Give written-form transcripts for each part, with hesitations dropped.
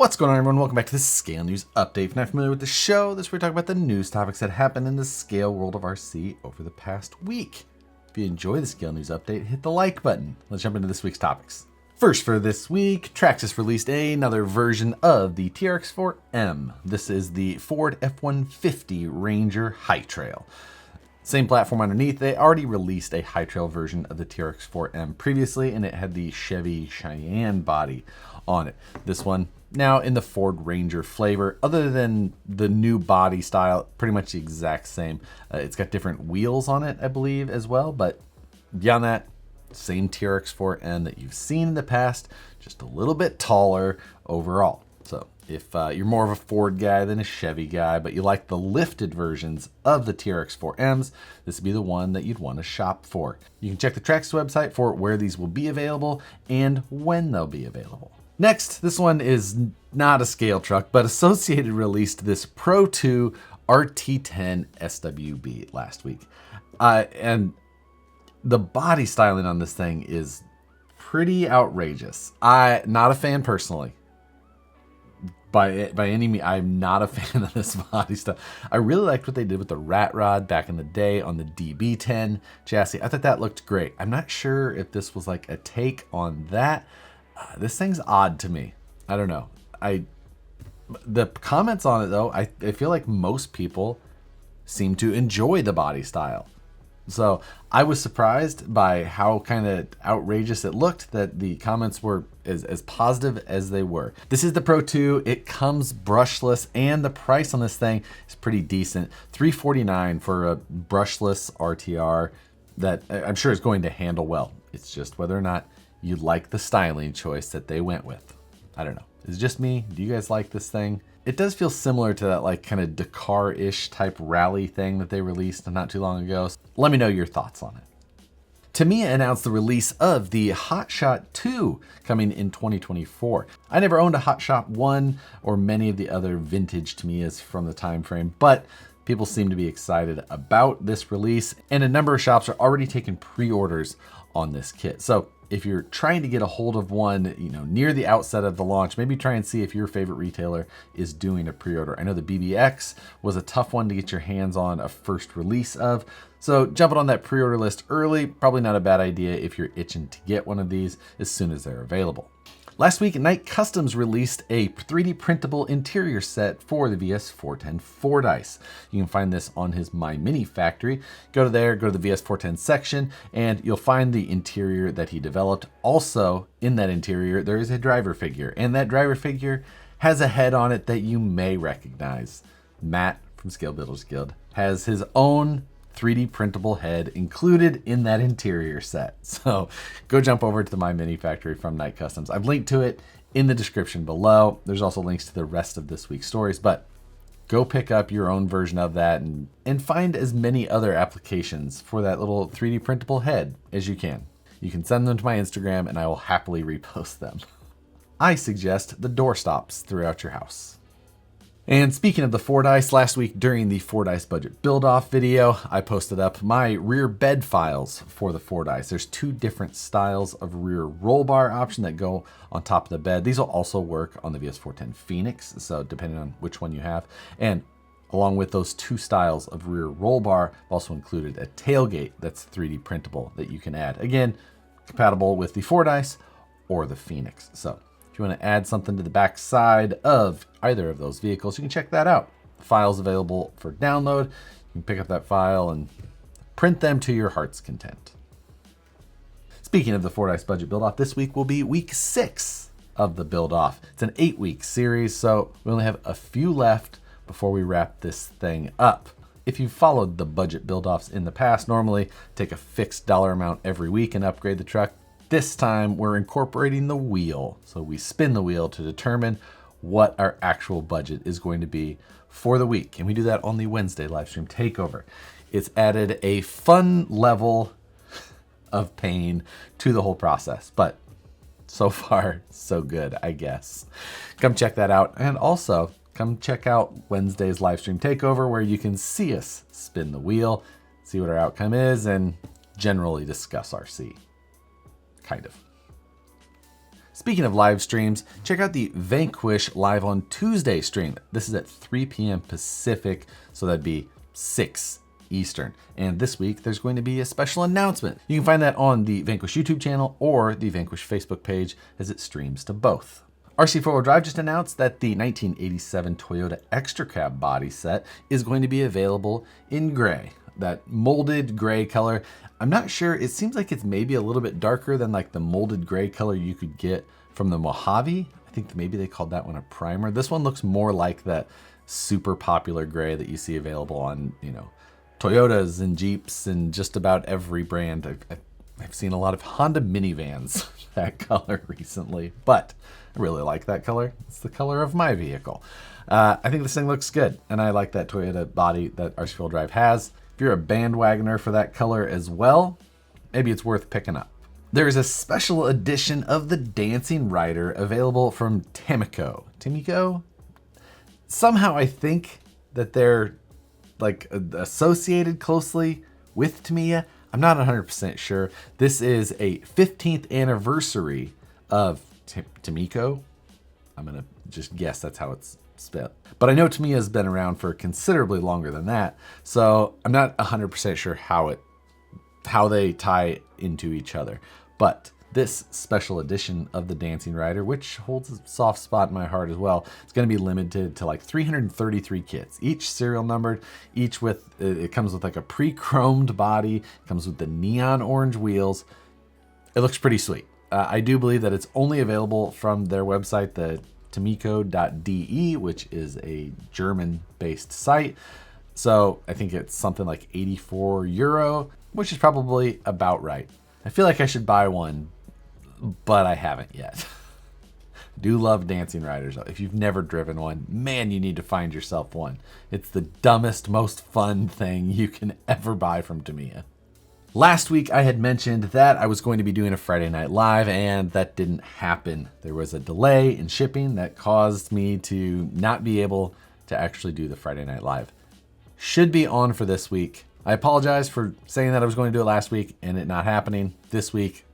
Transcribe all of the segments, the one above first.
What's going on, everyone? Welcome back to the Scale News Update. If you're not familiar with the show, this is where we talk about the news topics that happened in the scale world of RC over the past week. If you enjoy the Scale News Update, hit the like button. Let's jump into this week's topics. First for this week, Traxxas released another version of the TRX4M. This is the Ford F-150 Ranger High Trail. Same platform underneath. They already released a High Trail version of the TRX4M previously, and it had the Chevy Cheyenne body on it. This one now in the Ford Ranger flavor, other than the new body style, pretty much the exact same. It's got different wheels on it, I believe, as well, but beyond that, same TRX4M that you've seen in the past, just a little bit taller overall. So if you're more of a Ford guy than a Chevy guy, but you like the lifted versions of the TRX4Ms, this would be the one that you'd want to shop for. You can check the Traxxas website for where these will be available and when they'll be available. Next, this one is not a scale truck, but Associated released this Pro 2 RT10 SWB last week. And the body styling on this thing is pretty outrageous. Not a fan personally. By any means, I'm not a fan of this body style. I really liked what they did with the rat rod back in the day on the DB10 chassis. I thought that looked great. I'm not sure if this was like a take on that. This thing's odd to me. I don't know. The comments on it though, I feel like most people seem to enjoy the body style. So I was surprised by how kind of outrageous it looked that the comments were as positive as they were. This is the Pro 2. It comes brushless, and the price on this thing is pretty decent. $349 for a brushless RTR that I'm sure is going to handle well. It's just whether or not you like the styling choice that they went with. I don't know. Is it just me? Do you guys like this thing? It does feel similar to that like kind of Dakar-ish type rally thing that they released not too long ago. So let me know your thoughts on it. Tamiya announced the release of the Hot Shot 2 coming in 2024. I never owned a Hot Shot 1 or many of the other vintage Tamiyas from the time frame, but people seem to be excited about this release, and a number of shops are already taking pre-orders on this kit. So if you're trying to get a hold of one, near the outset of the launch, maybe try and see if your favorite retailer is doing a pre-order. I know the BBX was a tough one to get your hands on a first release of. So jumping on that pre-order list early, probably not a bad idea if you're itching to get one of these as soon as they're available. Last week, Knight Customs released a 3D printable interior set for the VS410 Fordyce. You can find this on his My Mini factory. Go to the VS410 section, and you'll find the interior that he developed. Also, in that interior, there is a driver figure, and that driver figure has a head on it that you may recognize. Matt from Scale Builders Guild has his own 3D printable head included in that interior set. So go jump over to the My Mini factory from Knight Customs. I've linked to it in the description below. There's also links to the rest of this week's stories, but go pick up your own version of that and find as many other applications for that little 3D printable head as you can. You can send them to my Instagram and I will happily repost them. I suggest the door stops throughout your house. And speaking of the Fordyce, last week during the Fordyce budget build-off video, I posted up my rear bed files for the Fordyce. There's two different styles of rear roll bar option that go on top of the bed. These will also work on the VS410 Phoenix, so depending on which one you have. And along with those two styles of rear roll bar, I've also included a tailgate that's 3D printable that you can add. Again, compatible with the Fordyce or the Phoenix. So if you want to add something to the back side of either of those vehicles, you can check that out. The file's available for download. You can pick up that file and print them to your heart's content. Speaking of the Fordyce budget build-off, this week will be week 6 of the build-off. It's an 8-week series, so we only have a few left before we wrap this thing up. If you've followed the budget build-offs in the past, normally take a fixed dollar amount every week and upgrade the truck. This time we're incorporating the wheel. So we spin the wheel to determine what our actual budget is going to be for the week. And we do that on the Wednesday livestream takeover. It's added a fun level of pain to the whole process, but so far so good, I guess. Come check that out. And also come check out Wednesday's livestream takeover where you can see us spin the wheel, see what our outcome is, and generally discuss RC. Kind of. Speaking of live streams, check out the Vanquish live on Tuesday stream. This is at 3 p.m. Pacific, so that'd be 6 Eastern. And this week, there's going to be a special announcement. You can find that on the Vanquish YouTube channel or the Vanquish Facebook page as it streams to both. RC 4-Wheel Drive just announced that the 1987 Toyota Extra Cab body set is going to be available in gray, that molded gray color. I'm not sure, it seems like it's maybe a little bit darker than like the molded gray color you could get from the Mojave. I think maybe they called that one a primer. This one looks more like that super popular gray that you see available on, Toyotas and Jeeps and just about every brand. I've seen a lot of Honda minivans that color recently, but I really like that color. It's the color of my vehicle. I think this thing looks good, and I like that Toyota body that RC 4-Wheel Drive has. If you're a bandwagoner for that color as well, maybe it's worth picking up. There is a special edition of the Dancing Rider available from Tamico. Tamico? Somehow I think that they're like associated closely with Tamiya. I'm not 100% sure. This is a 15th anniversary of Tamico. I'm gonna just guess that's how it's spelled. But I know Tamiya has been around for considerably longer than that, so I'm not 100% sure how they tie into each other. But this special edition of the Dancing Rider, which holds a soft spot in my heart as well, it's going to be limited to like 333 kits, each serial numbered, each with, it comes with like a pre-chromed body, comes with the neon orange wheels. It looks pretty sweet. I do believe that it's only available from their website, the tamico.de, which is a German-based site. So I think it's something like €84, which is probably about right. I feel like I should buy one, but I haven't yet. Do love Dancing Riders. If you've never driven one, man, you need to find yourself one. It's the dumbest, most fun thing you can ever buy from Tamiya. Last week, I had mentioned that I was going to be doing a Friday Night Live, and that didn't happen. There was a delay in shipping that caused me to not be able to actually do the Friday Night Live. Should be on for this week. I apologize for saying that I was going to do it last week and it not happening. This week,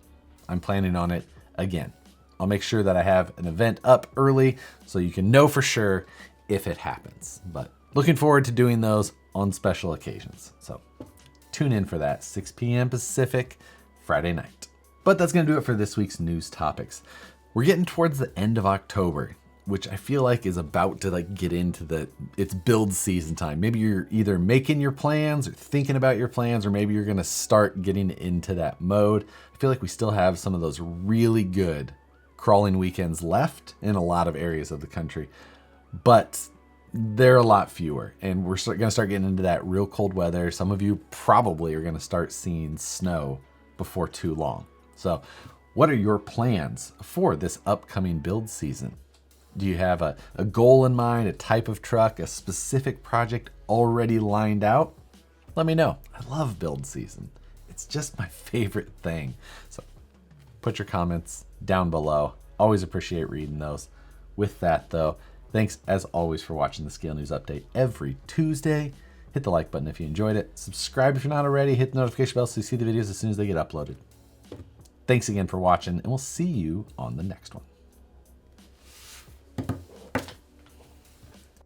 I'm planning on it again. I'll make sure that I have an event up early so you can know for sure if it happens. But looking forward to doing those on special occasions. So tune in for that, 6 p.m. Pacific, Friday night. But that's going to do it for this week's news topics. We're getting towards the end of October, which I feel like is about to get into it's build season time. Maybe you're either making your plans or thinking about your plans, or maybe you're going to start getting into that mode. I feel like we still have some of those really good crawling weekends left in a lot of areas of the country, but they're a lot fewer, and we're going to start getting into that real cold weather. Some of you probably are going to start seeing snow before too long. So what are your plans for this upcoming build season? Do you have a goal in mind, a type of truck, a specific project already lined out? Let me know. I love build season. It's just my favorite thing. So put your comments down below. Always appreciate reading those. With that though, thanks as always for watching the Scale News Update every Tuesday. Hit the like button if you enjoyed it. Subscribe if you're not already. Hit the notification bell so you see the videos as soon as they get uploaded. Thanks again for watching, and we'll see you on the next one.